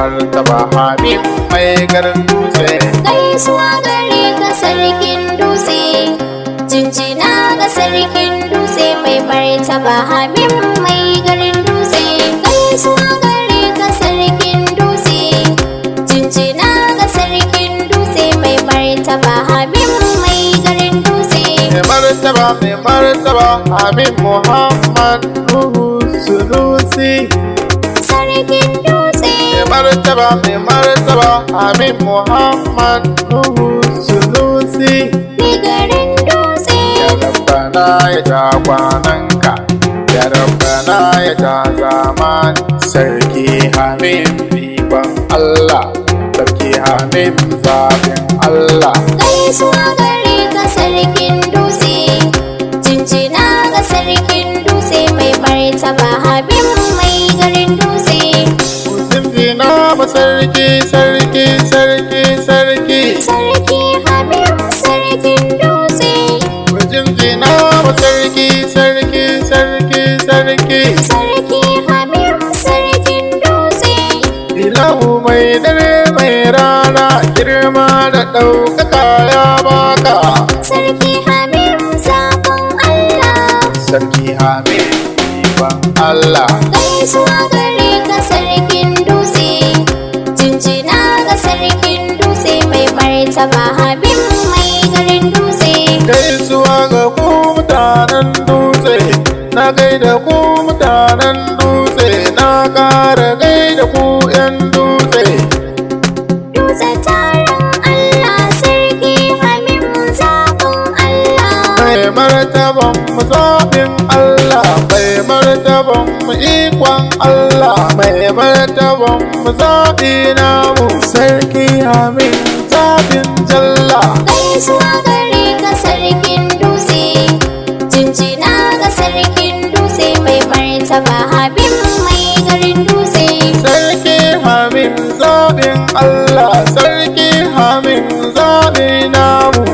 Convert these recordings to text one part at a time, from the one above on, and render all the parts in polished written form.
martaba Habib mai garin dutse. Gaisuwa gare ka sarkin dutse, jinjina ga sarkin dutse mai martaba Habib mai garin dutse. Gaisuwa gare ka sarkin dutse, jinjina ga sarkin dutse mai martaba Habib mai garin dutse. Mai martaba Habib Muhammad Nuhu Sunusi. Sarkin dutse. Mai martaba Habib Muhammad Nuhu Sunusi. Mai garin dutse. Ya Rabbana ya ja kwananka, ya Rabbana ya ja zaman. Sarki Habib ikon Allah, Sarki Habib zaɓin Allah. Gaisuwa gare ka sarkin dutse, jinjina ga sarkin dutse mai martaba Habib mai garin dutse. Jinjina ma sarki, sarki, sarki, sarki. Sarki Habib sarkin dutse. Jinjina ma sarki, sarki, sarki, sarki. Sarki Habib sarkin dutse. Ilahu mai dare mai rana, girma da ɗaukaka ya baka. Sarki Habib zaɓin Allah. Sarki Habib ikon Allah. Gaisuwa gare ka sarkin dutse, jinjina ga sarkin dutse mai martaba Habib mai garin dutse. Gaisuwa ga ku mutanen dutse, na gaida ku mutanen dutse, na ƙara gaida ku 'yan dutse. Dutse taron Allah, sarki Habib zaɓin Allah. Mai martaban mu zaɓin Allah, mai martaban mu ikon Allah, mai martaban mu zaɓi namu. Sarki Habib zaɓin Jalla. Gaisuwa gare ka sarkin dutse, jinjina ga sarkin dutse mai martaba Habib mai garin dutse. Sarki Habib zaɓin Allah, Sarki Habib zaɓi namu.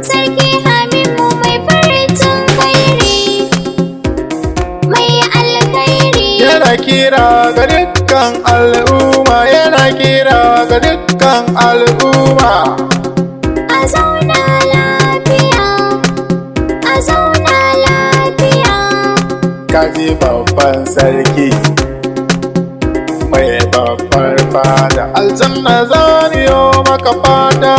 Sarki Habib mai farcin kairi, mai alkairi. Yana kira ga dukkan al'umma, yana kira ga dukkan al'umma. A zauna lafiya, a zauna lafiya. Kaji babban sarki mai babbar fada, aljanna zaniyo maka fata,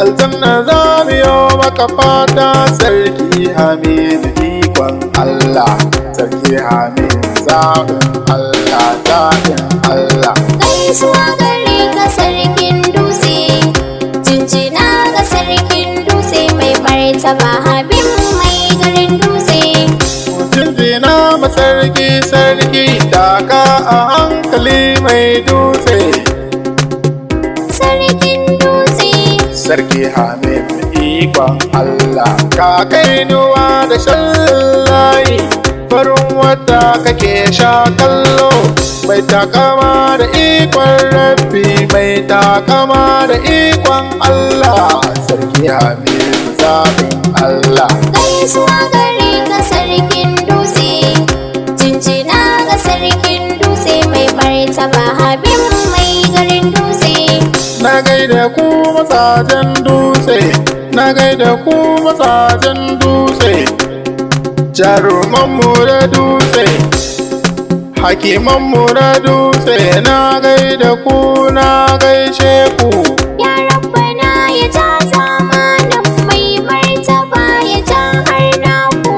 aljanna zaniyo maka fata. Sarki Hamid ikon Allah, Sarki Hamid zaɓin Allah, zaɓin Allah. Gaisuwa gare ka sarkin dutse, jinjina ga sarkin dutse mai martaba Habib mai garin dutse. Jinjina ma sarki, sarki taka a hankali mai dutse. Sarkin dutse. Sarki Hamid ikon Allah, ka kainuwa da shallayi, farin wata kake sha kallo. Mai takama da ikon Rabbi, mai takama da ikon Allah. Sarki Hamid zaɓin Allah. Gaisuwa gare ka sarkin dutse, jinjina ga sarkin dutse mai martaba Habib mai garin dutse. Na gaida ku mazajen dutse, na gaida ku mazajen dutse. Jarumanmu da dutse, hakimanmu da dutse, na gaida ku, na gaishe ku. Ya Rabbana ya ja zamanin mai martaba ya ja har naku.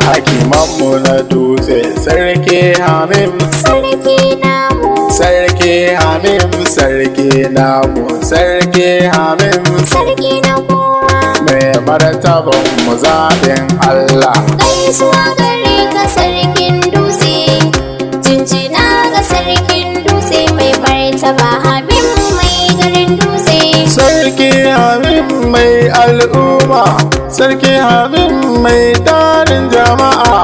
Hakimanmu na dutse, Sarki Hamid, Sarki namu. Sarki Hamid, Sarki namu, Sarki Hamid. Sarki na kowa. Mai martaban mu zaɓin Allah. Gaisuwa gare ka sarkin dutse, jinjina ga sarkin dutse mai martaba Habib mai garin dutse. Sarki Habib mai al'umma, Sarki Habib mai tarin jama'a.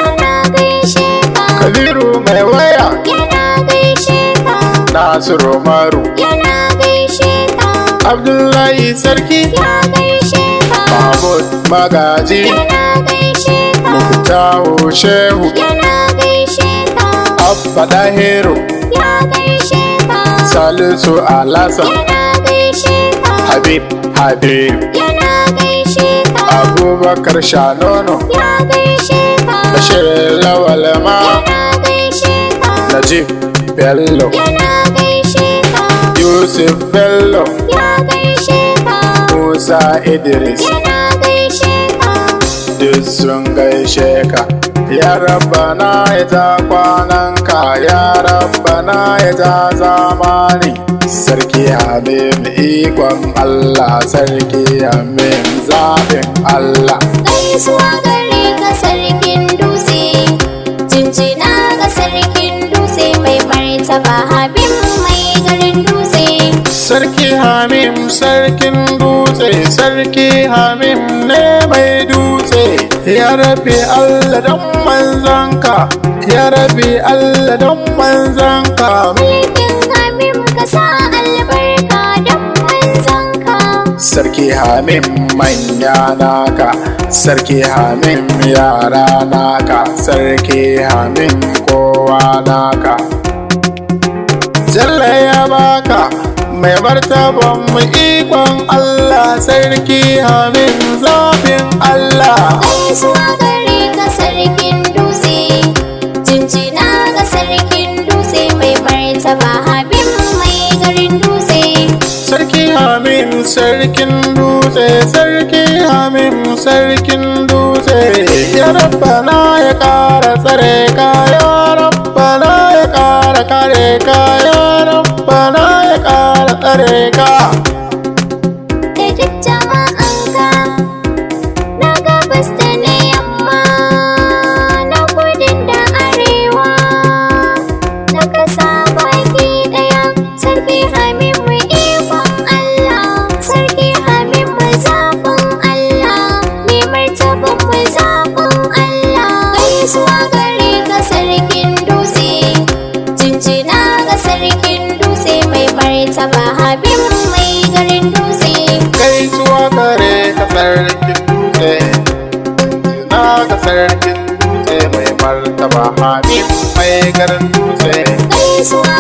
Ana gaishe ka. Kabiru mai waya, Yana gaishe ka. Nasiru Maru, Yana gaishe ka. Abdullahi Sarki, Ya gaishe ka. Mahmud Magaji, Yana gaishe ka. Muktahu Shehu, Yana gaishe ka. Abba Dahiru, Ya gaishe ka. Salisu Alasan, Yana gaishe ka. Habib Yana gaishe ka. Abubakar Shanono, Ya gaishe ka. Bashir Lawal ma, Yana gaishe ka. Najib Bello, Yana gaishe ka. Yusuf Bello, Ya gaishe ka. Musa Idris, Yana gaishe ka. duk sun gaishe ka. Ya Rabbana ya ja kwananka, ya Rabbana ya ja zamani. Sarki Hamim ikon Allah, Sarki Hamim zaɓin Allah. Gaisuwa gare ka sarkin dutse, jinjina ga sarkin dutse mai martaba Habib mai garin dutse. Sarki Hamim sarkin dutse, Sarki Hamim ne mai dutse. Ya Rabbi Allah dan manzanka, ya Rabbi Allah dan manzanka. Mulkin Habib ka sa albarka don manzanka. Sarki Hamim manya naka, Sarki Hamim yara naka, Sarki Hamim kowa naka. Jalla ya baka mai martaban mu ikon Allah, Sarki Hamim zaɓin Allah. Gaisuwa gare ka sarkin dutse, jinjina ga sarkin dutse mai martaba Habib mai garin dutse. Sarki Hamim sarkin dutse, Sarki Hamim sarkin dutse. Ya Rabbana ya ƙara tsare ka, ya Rabbana ya ƙara kare ka, ya Rabbana ya ƙara tsare ka. Da duk jama'anka na gabas da na yamma, na kudin da arewa, na kasa baki ɗaya. Sarki Hamim mai ikon Allah, Sarki Hamim mai zaɓin Allah, mai martaban mai zaɓin Allah. Gaisuwa gare ka sarkin dutse, jinjina ga sarkin dutse mai martaba Habib mai garin dutse. Gaisuwa gare ka sarkin dutse, na ga sarkin dutse mai martaba Hamim mai garin dutse. Gaisuwa